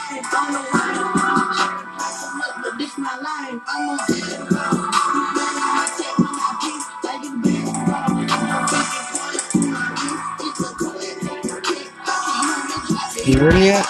You ready yet?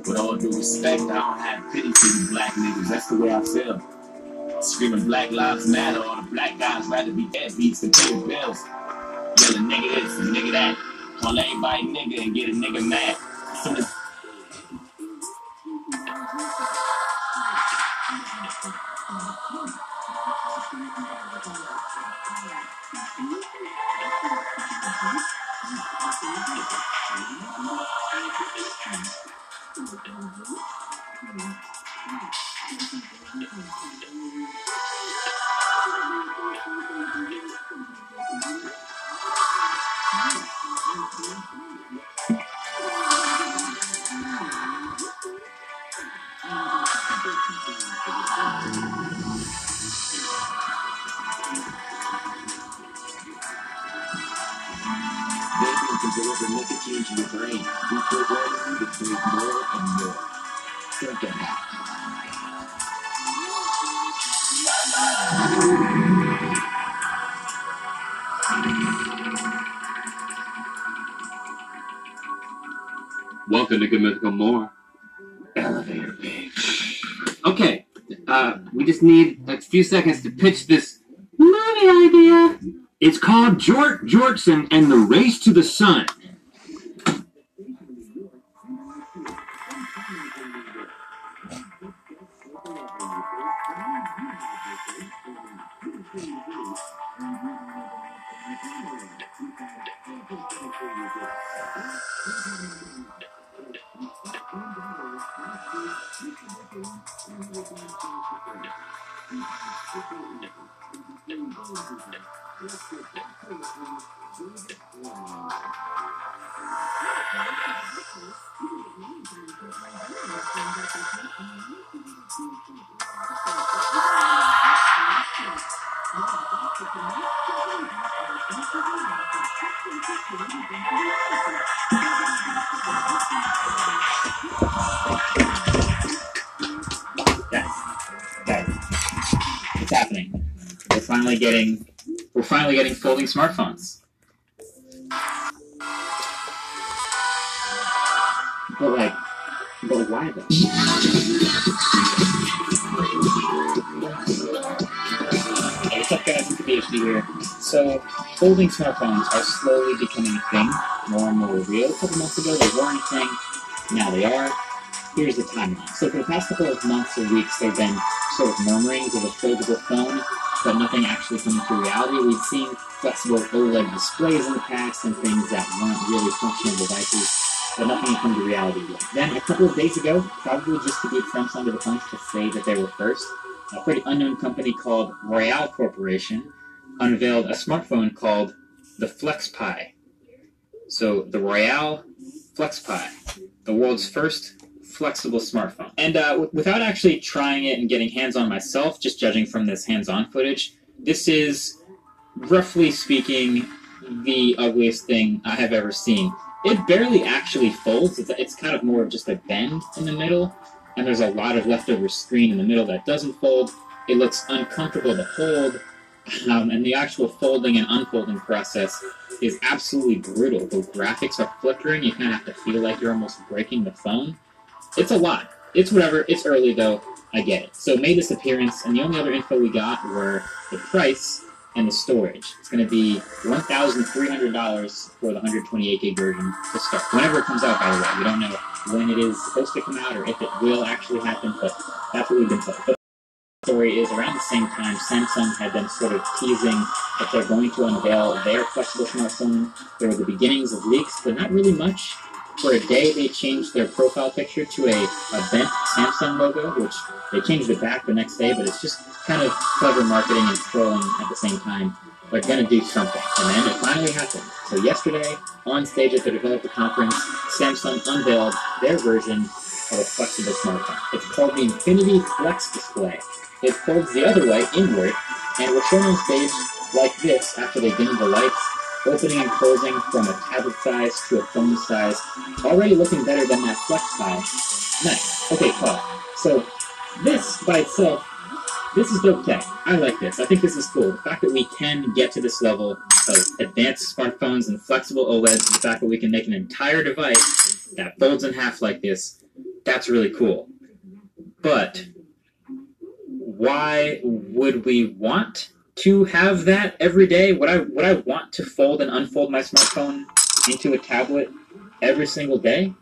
With all due respect, I don't have pity for you black niggas. That's the way I feel. Screaming Black Lives Matter, all the black guys rather be deadbeats than pay the bills. Yelling nigga this and nigga that. Call everybody nigga and get a nigga mad. Vaping can deliver nicotine to your brain, reprogramming you to crave more and more. Don't get that. Welcome to Good Mythical More. Elevator pitch. Okay, we just need a few seconds to pitch this movie idea. It's called Jort Jortson and the Race to the Sun. Guys, it's happening. We're finally getting folding smartphones. But why though? Hey, what's up guys, it's PhD here. So, folding smartphones are slowly becoming a thing, more and more real. A couple months ago they weren't a thing, now they are. Here's the timeline. So for the past couple of months or weeks, there have been sort of murmurings of a foldable phone, but nothing actually coming to reality. We've seen flexible OLED displays in the past and things that weren't really functional devices, but nothing had come to reality yet. Then a couple of days ago, probably just to beat Trump's under the punch to say that they were first, a pretty unknown company called Royale Corporation unveiled a smartphone called the FlexPi. So the Royale FlexPi, the world's first flexible smartphone. And without actually trying it and getting hands-on myself, just judging from this hands-on footage, this is, roughly speaking, the ugliest thing I have ever seen. It barely actually folds. It's kind of more of just a bend in the middle. and there's a lot of leftover screen in the middle that doesn't fold. It looks uncomfortable to hold, and the actual folding and unfolding process is absolutely brutal. The graphics are flickering. You kind of have to feel like you're almost breaking the phone. It's a lot. It's whatever. It's early, though. I get it. So it made this appearance, and the only other info we got were the price and the storage. It's going to be $1,300 for the 128 gig version to start. Whenever it comes out, by the way. We don't know when it is supposed to come out or if it will actually happen, but that's what we've been told. But the story is around the same time, Samsung had been sort of teasing that they're going to unveil their flexible smartphone. There were the beginnings of leaks, but not really much. For a day, they changed their profile picture to a bent Samsung logo, which they changed it back the next day, but it's just kind of clever marketing and trolling at the same time. They're going to do something. And then it finally happened. So yesterday, on stage at the developer conference, Samsung unveiled their version of a flexible smartphone. It's called the Infinity Flex Display. It folds the other way, inward, and it was shown on stage like this after they dimmed the lights, opening and closing from a tablet size to a phone size, already looking better than that Flex size. Nice. Okay, cool. So this by itself, this is dope tech. I like this. I think this is cool. The fact that we can get to this level of advanced smartphones and flexible OLEDs, the fact that we can make an entire device that folds in half like this, that's really cool. But why would we want to have that every day? Would I want to fold and unfold my smartphone into a tablet every single day?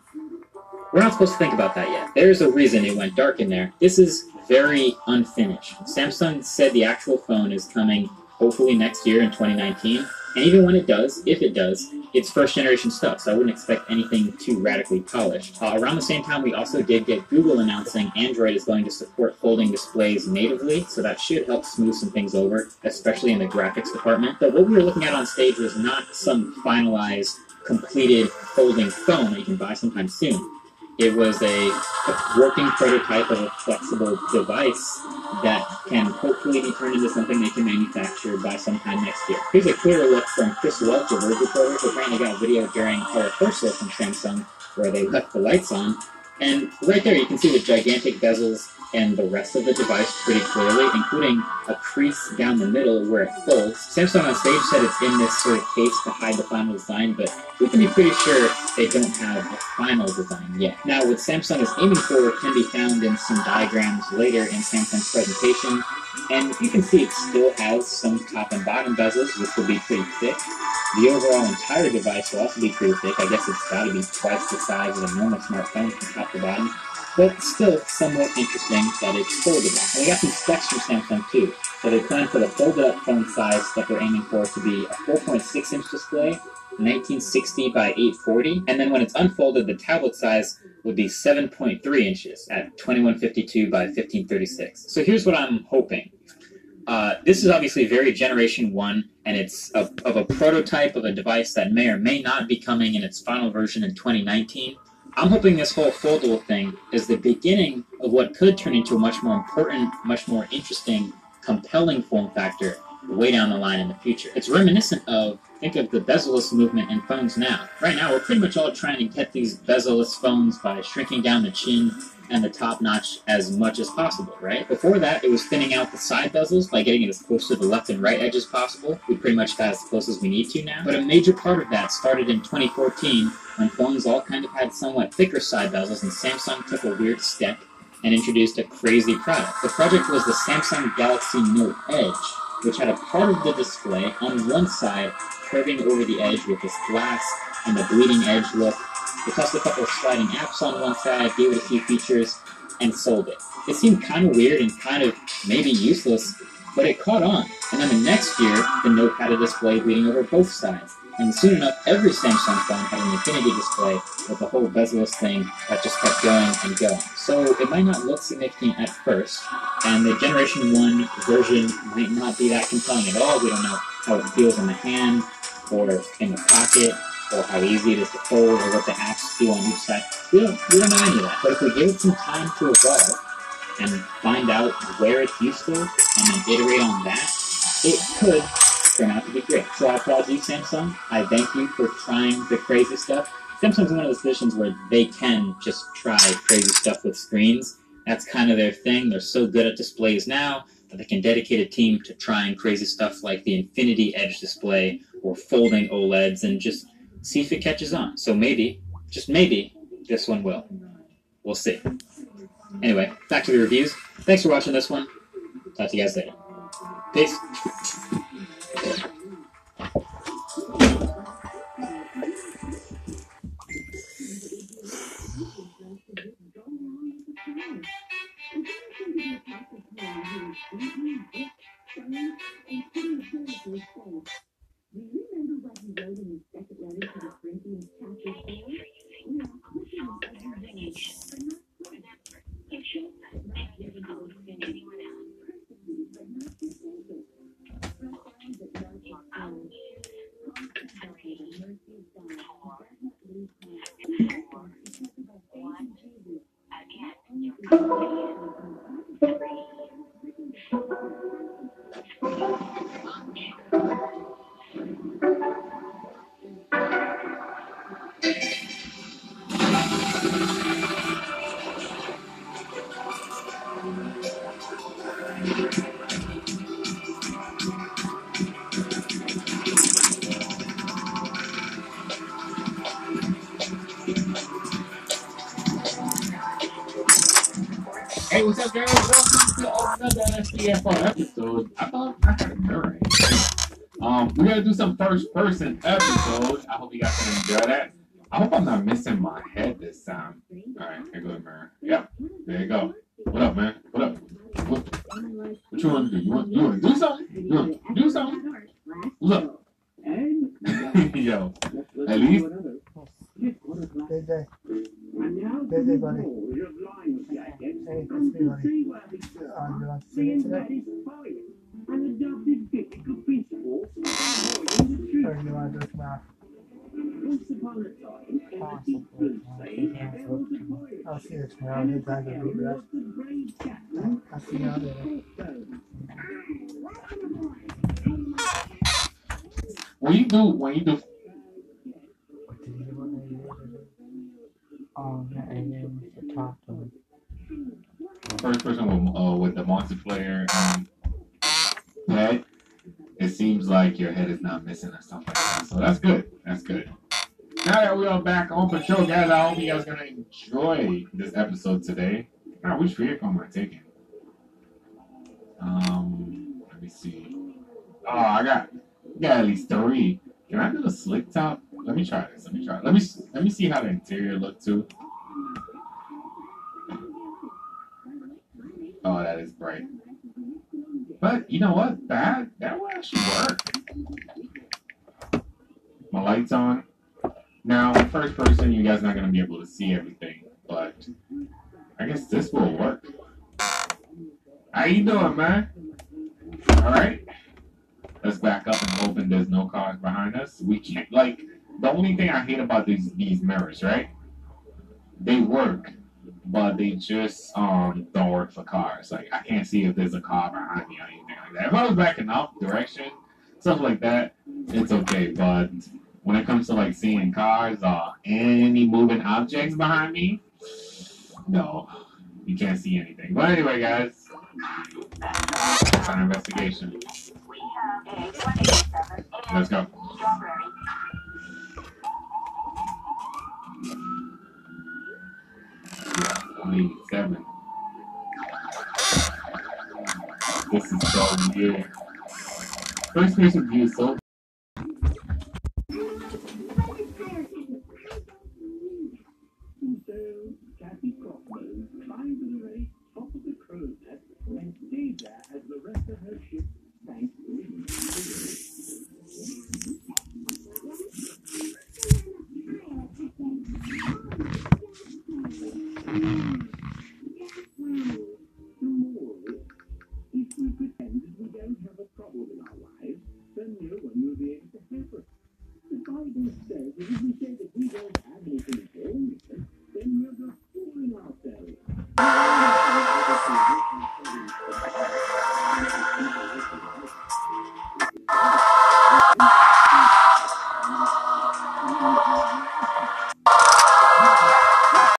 We're not supposed to think about that yet. There's a reason it went dark in there. This is very unfinished. Samsung said the actual phone is coming hopefully next year in 2019. And even when it does, if it does, it's first generation stuff, so I wouldn't expect anything too radically polished. Around the same time, we also did get Google announcing Android is going to support folding displays natively, so that should help smooth some things over, especially in the graphics department. But what we were looking at on stage was not some finalized, completed folding phone that you can buy sometime soon. It was a working prototype of a flexible device that can hopefully be turned into something they can manufacture by sometime next year. Here's a clearer look from Chris Welch, a Verge reporter, who apparently got a video during our rehearsal from Samsung where they left the lights on. And right there you can see the gigantic bezels and the rest of the device pretty clearly, including a crease down the middle where it folds. Samsung on stage said it's in this sort of case to hide the final design, but we can be pretty sure they don't have a final design yet. Now, what Samsung is aiming for can be found in some diagrams later in Samsung's presentation, and you can see it still has some top and bottom bezels, which will be pretty thick. The overall entire device will also be pretty thick. I guess it's got to be twice the size of a normal smartphone from top to bottom. But still somewhat interesting that it's foldable. And we got some specs from Samsung too. So they plan for the folded up phone size that they're aiming for to be a 4.6 inch display, 1960 by 840. And then when it's unfolded, the tablet size would be 7.3 inches at 2152 by 1536. So here's what I'm hoping. This is obviously very Generation 1, and it's of a prototype of a device that may or may not be coming in its final version in 2019. I'm hoping this whole foldable thing is the beginning of what could turn into a much more important, much more interesting, compelling form factor way down the line in the future. It's reminiscent of, think of the bezel-less movement in phones now. Right now, we're pretty much all trying to get these bezel-less phones by shrinking down the chin and the top notch as much as possible, right? Before that, it was thinning out the side bezels by getting it as close to the left and right edge as possible. We pretty much got as close as we need to now. But a major part of that started in 2014 when phones all kind of had somewhat thicker side bezels, and Samsung took a weird step and introduced a crazy product. The project was the Samsung Galaxy Note Edge, which had a part of the display on one side curving over the edge with this glass and the bleeding edge look. They tossed a couple of sliding apps on one side, gave it a few features, and sold it. It seemed kind of weird and kind of maybe useless, but it caught on. And then the next year, the Note had a display bleeding over both sides. And soon enough, every Samsung phone had an infinity display with the whole bezel-less thing that just kept going and going. So it might not look significant at first, and the Generation 1 version might not be that compelling at all. We don't know how it feels in the hand, or in the pocket, or how easy it is to fold, or what the apps do on each side. We don't know any of that. But if we give it some time to evolve and find out where it's useful and then iterate on that, it could turn out to be great. So I applaud you, Samsung. I thank you for trying the crazy stuff. Samsung's in one of those positions where they can just try crazy stuff with screens That's kind of their thing. They're so good at displays now that they can dedicate a team to trying crazy stuff like the Infinity Edge display or folding OLEDs and just see if it catches on. So maybe, just maybe, this one will. We'll see. Anyway, back to the reviews. Thanks for watching this one. Talk to you guys later. Peace. Hey, what's up, guys? Welcome to another SDFR episode. I thought I had a mirror in here. We're gonna do some first-person episode. I hope you guys can enjoy that. I hope I'm not missing my head this time. All right, here goes the mirror. Yep, there you go. What up, man? What up? What you want to do? You want to do something? You want to do something? What's up? Yo, at least. Busy, buddy. Hey, it's me, buddy. You want to sing it today? Or do you want to do it tomorrow? I'll see you tomorrow. Good time to be rest. I'll see you out later. When you do. What did you want to do? I to talk to him. First person with the multiplayer head, it seems like your head is not missing or something like that. So that's good. That's good. Now that we are back on patrol, guys, I hope you guys are gonna enjoy this episode today. Now, which vehicle am I taking? Let me see. Oh, I got at least 3. Can I do the slick top? Let me try this. Let me see how the interior looks too. Oh, that is bright. But you know what? That will actually work. My lights on. Now, first person, you guys are not gonna be able to see everything, but I guess this will work. How you doing, man? All right. Let's back up and hoping there's no cars behind us. We can't, like, the only thing I hate about these mirrors, right? They work, but they just don't work for cars. Like, I can't see if there's a car behind me or anything like that. If I was backing up direction, stuff like that, it's okay. But when it comes to like seeing cars or any moving objects behind me, no, you can't see anything. But anyway, guys, it's an investigation. Let's go. 187. This is so weird. First person view is so.